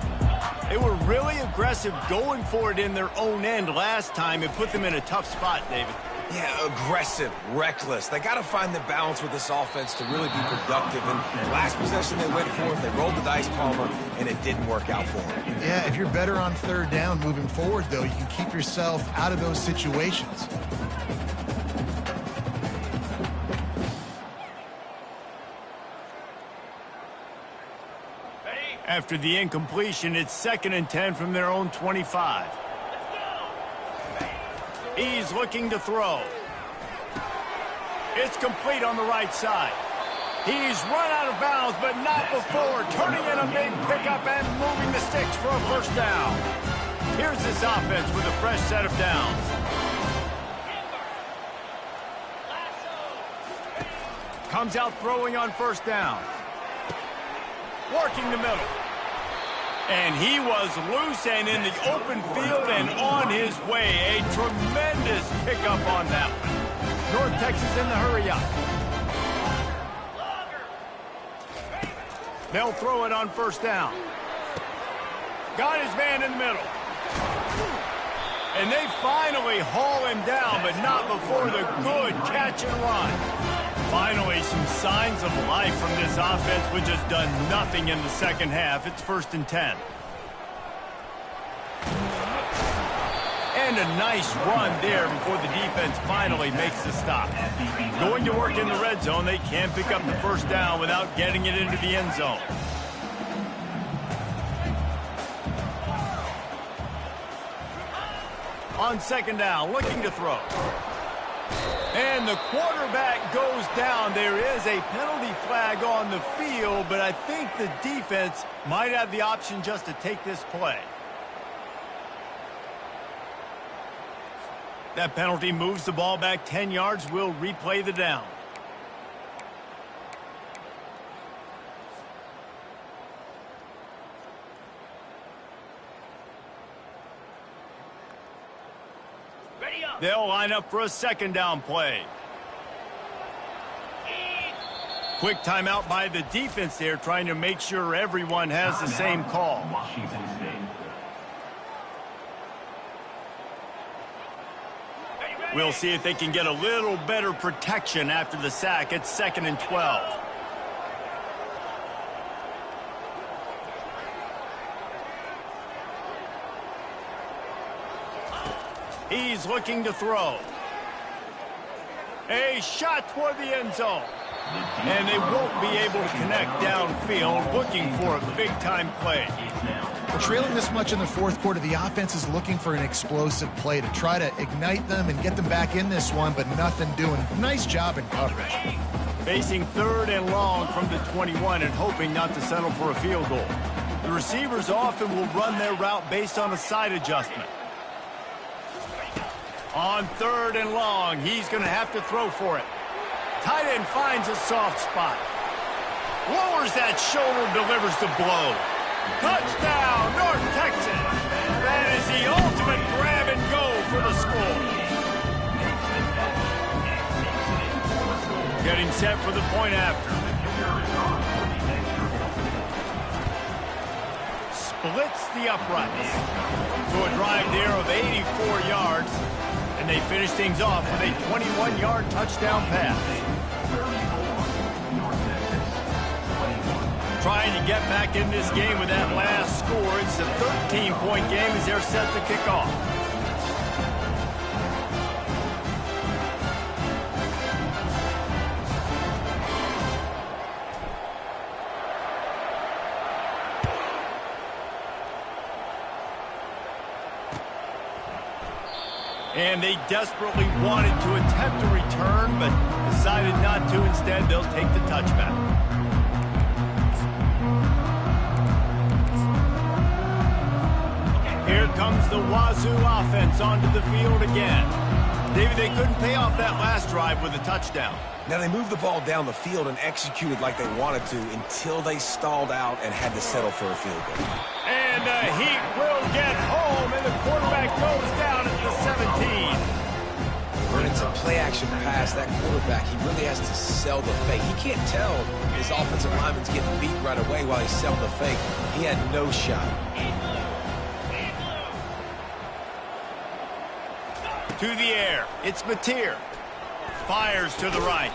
They were really aggressive going for it in their own end last time. It put them in a tough spot, David. Yeah, aggressive, reckless. They got to find the balance with this offense to really be productive. And last possession they went for it, they rolled the dice, Palmer, and it didn't work out for them. Yeah, if you're better on third down moving forward, though, you can keep yourself out of those situations. After the incompletion, it's 2nd and 10 from their own 25. He's looking to throw. It's complete on the right side. He's run out of bounds, but not before turning in a big pickup and moving the sticks for a first down. Here's this offense with a fresh set of downs. Comes out throwing on first down. Working the middle. And he was loose and in the open field and on his way. A tremendous pickup on that one. North Texas in the hurry up. They'll throw it on first down. Got his man in the middle. And they finally haul him down, but not before the good catch and run. Finally, some signs of life from this offense, which has done nothing in the second half. It's 1st and 10. And a nice run there before the defense finally makes the stop. Going to work in the red zone, they can't pick up the first down without getting it into the end zone. On 2nd down, looking to throw. And the quarterback goes down. There is a penalty flag on the field, but I think the defense might have the option just to take this play. That penalty moves the ball back 10 yards. We'll replay the down. They'll line up for a 2nd down play. Quick timeout by the defense there, trying to make sure everyone has the same call. We'll see if they can get a little better protection after the sack. It's 2nd and 12. He's looking to throw. A shot toward the end zone. And they won't be able to connect downfield, looking for a big-time play. Well, trailing this much in the fourth quarter, the offense is looking for an explosive play to try to ignite them and get them back in this one, but nothing doing. Nice job in coverage. Facing 3rd and long from the 21 and hoping not to settle for a field goal. The receivers often will run their route based on a side adjustment. On 3rd and long, he's going to have to throw for it. Tight end finds a soft spot. Lowers that shoulder, delivers the blow. Touchdown, North Texas. That is the ultimate grab and go for the score. Getting set for the point after. Splits the uprights. To a drive there of 84 yards. And they finish things off with a 21-yard touchdown pass. Trying to get back in this game with that last score. It's a 13-point game as they're set to kick off. And they desperately wanted to attempt a return, but decided not to. Instead, they'll take the touchback. Here comes the Wazoo offense onto the field again. David, they couldn't pay off that last drive with a touchdown. Now, they moved the ball down the field and executed like they wanted to until they stalled out and had to settle for a field goal. And the Heat will get home, and the quarterback goes down at the 17. When it's a play-action pass, that quarterback, he really has to sell the fake. He can't tell his offensive lineman's getting beat right away while he's selling the fake. He had no shot. To the air, it's Mateer. Fires to the right.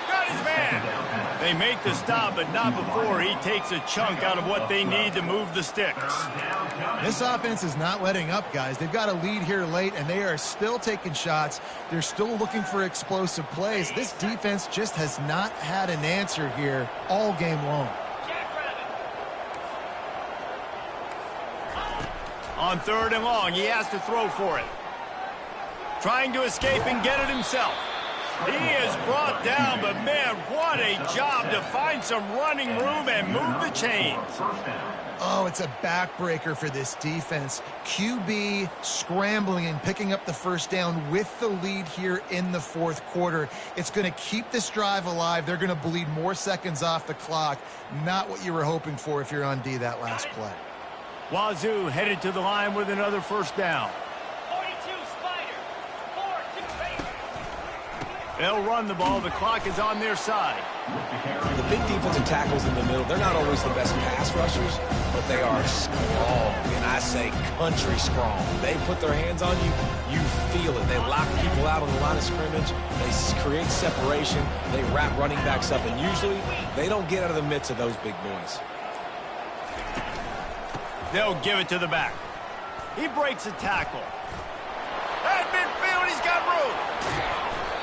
Got his man. They make the stop, but not before he takes a chunk out of what they need to move the sticks. This offense is not letting up, guys. They've got a lead here late, and they are still taking shots. They're still looking for explosive plays. This defense just has not had an answer here all game long. On 3rd and long, he has to throw for it. Trying to escape and get it himself. He is brought down, but man, what a job to find some running room and move the chains. Oh, it's a backbreaker for this defense. QB scrambling and picking up the first down with the lead here in the 4th quarter. It's going to keep this drive alive. They're going to bleed more seconds off the clock. Not what you were hoping for if you're on D that last play. Wazoo headed to the line with another first down. They'll run the ball. The clock is on their side. The big defensive tackles in the middle, they're not always the best pass rushers, but they are strong, and I say country strong. They put their hands on you, you feel it. They lock people out on the line of scrimmage. They create separation. They wrap running backs up, and usually they don't get out of the midst of those big boys. They'll give it to the back. He breaks a tackle. At midfield, he's got room.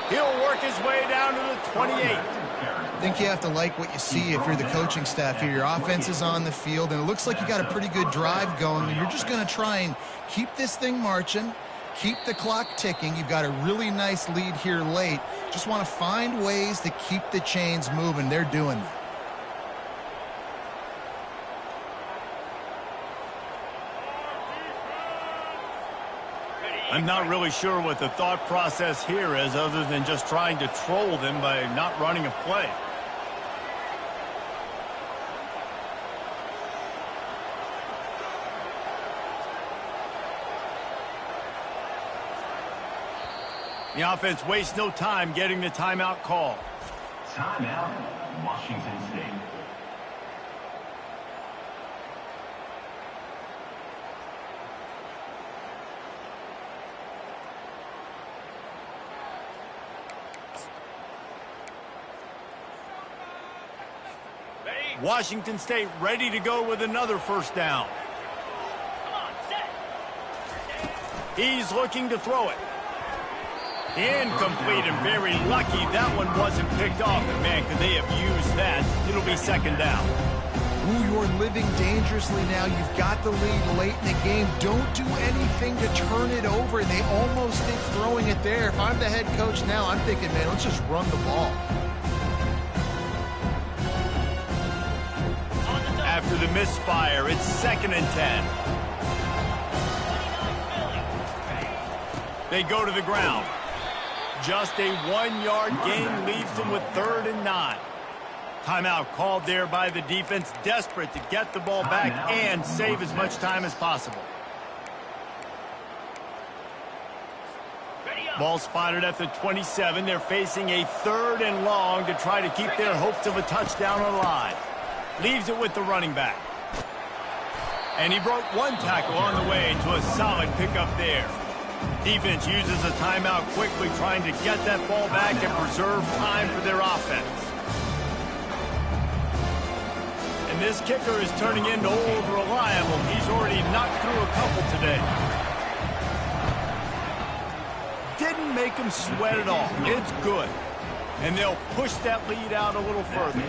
He'll work his way down to the 28. I think you have to like what you see if you're the coaching staff here. Your offense is on the field, and it looks like you got a pretty good drive going, and you're just going to try and keep this thing marching, keep the clock ticking. You've got a really nice lead here late. Just want to find ways to keep the chains moving. They're doing that. I'm not really sure what the thought process here is other than just trying to troll them by not running a play. The offense wastes no time getting the timeout call. Timeout, Washington State. Washington State ready to go with another first down. He's looking to throw it. Incomplete, and very lucky that one wasn't picked off. And man, could they have used that? It'll be 2nd down. Ooh, you're living dangerously now. You've got the lead late in the game. Don't do anything to turn it over. They almost think throwing it there. If I'm the head coach now, I'm thinking, man, let's just run the ball. After the misfire, it's 2nd and 10. They go to the ground. Just a 1-yard gain leaves them with 3rd and 9. Timeout called there by the defense, desperate to get the ball back and save as much time as possible. Ball spotted at the 27. They're facing a 3rd and long to try to keep their hopes of a touchdown alive. Leaves it with the running back. And he broke one tackle on the way to a solid pickup there. Defense uses a timeout quickly, trying to get that ball back and preserve time for their offense. And this kicker is turning into old reliable. He's already knocked through a couple today. Didn't make him sweat at all. It's good. And they'll push that lead out a little further.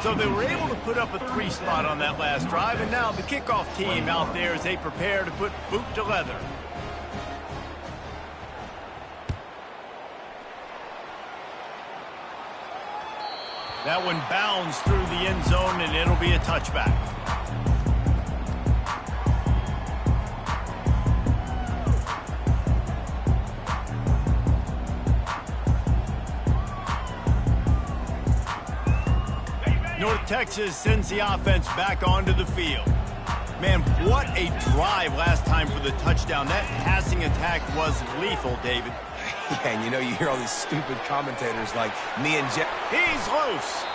So they were able to put up a 3 spot on that last drive, and now the kickoff team out there as they prepare to put boot to leather. That one bounds through the end zone, and it'll be a touchback. Texas sends the offense back onto the field. Man, what a drive last time for the touchdown. That passing attack was lethal, David. Yeah, and you hear all these stupid commentators like me and Jeff. He's loose.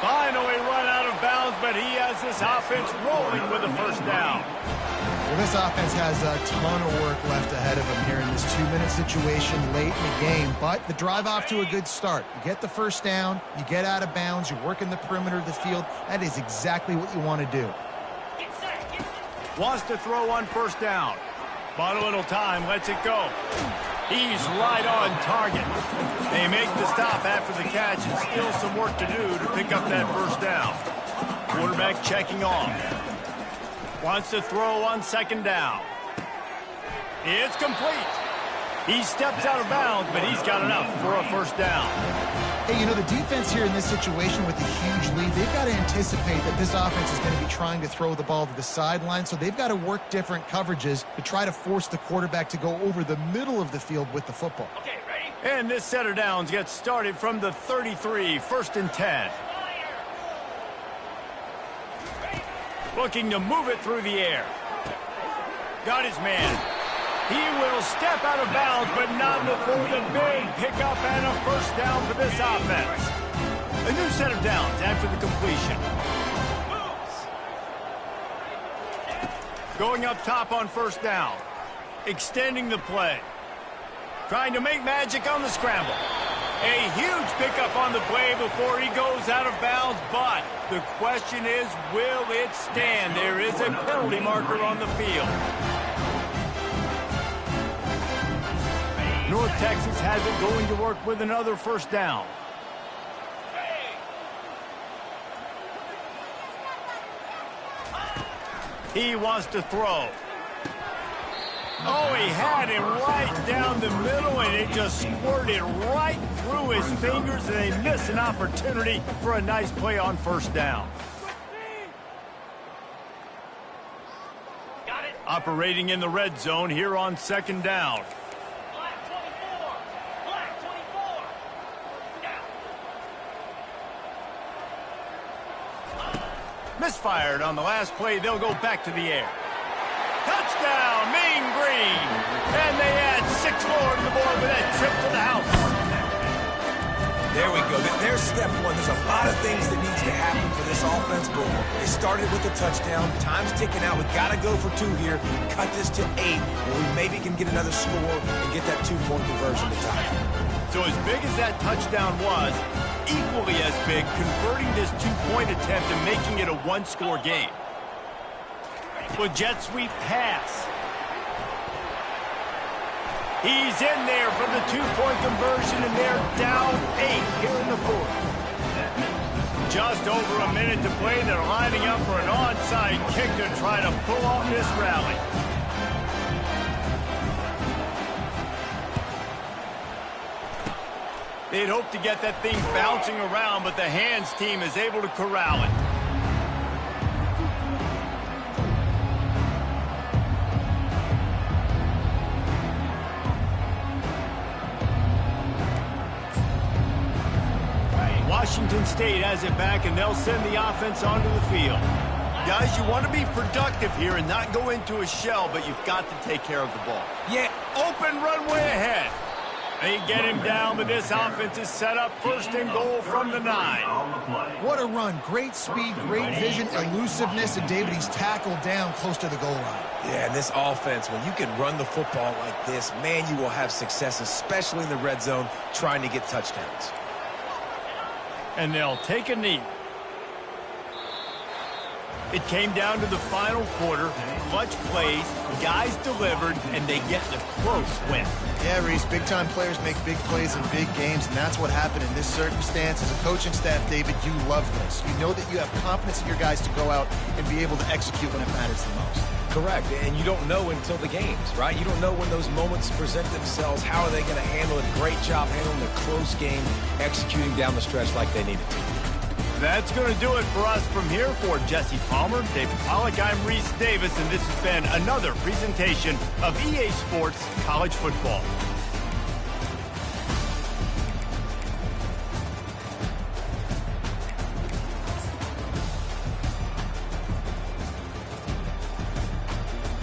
Finally run out of bounds, but he has this offense rolling with a first down. Well, this offense has a ton of work left ahead of them here in this 2-minute situation late in the game, but the drive off to a good start. You get the first down, you get out of bounds, you work in the perimeter of the field. That is exactly what you want to do. Wants to throw on first down. Bought a little time, lets it go. He's right on target. They make the stop after the catch, and still some work to do to pick up that first down. Quarterback checking off. Wants to throw on second down. It's complete. He steps out of bounds, but he's got enough for a first down. Hey, the defense here in this situation with a huge lead, they've got to anticipate that this offense is going to be trying to throw the ball to the sideline, so they've got to work different coverages to try to force the quarterback to go over the middle of the field with the football. Okay, ready? And this set of downs gets started from the 33, 1st and 10. Looking to move it through the air. Got his man. He will step out of bounds, but not before the big pickup and a first down for this offense. A new set of downs after the completion. Going up top on first down. Extending the play. Trying to make magic on the scramble. A huge pickup on the play before he goes out of bounds, but the question is, will it stand? There is a penalty marker on the field. North Texas has it going to work with another first down. He wants to throw. Oh, he had him right down the middle, and it just squirted right through his fingers, and they miss an opportunity for a nice play on first down. Got it. Operating in the red zone here on second down. Misfired on the last play. They'll go back to the air. Touchdown, Mean Green. And they add 6 more to the board with that trip to the house. There we go. There's step one. There's a lot of things that needs to happen for this offense, but they started with a touchdown. Time's ticking out. We've got to go for 2 here. Cut this to 8, where we maybe can get another score and get that 2-point conversion to tie. So as big as that touchdown was, equally as big, converting this 2-point attempt and making it a 1-score game. With jet sweep pass. He's in there for the 2-point conversion, and they're down 8 here in the 4th. Just over a minute to play. They're lining up for an onside kick to try to pull off this rally. They'd hoped to get that thing bouncing around, but the hands team is able to corral it. Washington State has it back, and they'll send the offense onto the field. Guys, you want to be productive here and not go into a shell, but you've got to take care of the ball. Yeah, open runway ahead. They get him down, but this offense is set up 1st and goal from the 9. What a run. Great speed, great vision, elusiveness, and David, he's tackled down close to the goal line. Yeah, and this offense, when you can run the football like this, man, you will have success, especially in the red zone, trying to get touchdowns. And they'll take a knee. It came down to the final quarter. Clutch plays, guys delivered, and they get the close win. Yeah, Reese, big-time players make big plays in big games, and that's what happened in this circumstance. As a coaching staff, David, you love this. You know that you have confidence in your guys to go out and be able to execute when it matters the most. Correct, and you don't know until the games, right? You don't know when those moments present themselves. How are they going to handle it? Great job handling a close game, executing down the stretch like they needed to. That's going to do it for us from here. For Jesse Palmer, David Pollack, I'm Reese Davis, and this has been another presentation of EA Sports College Football.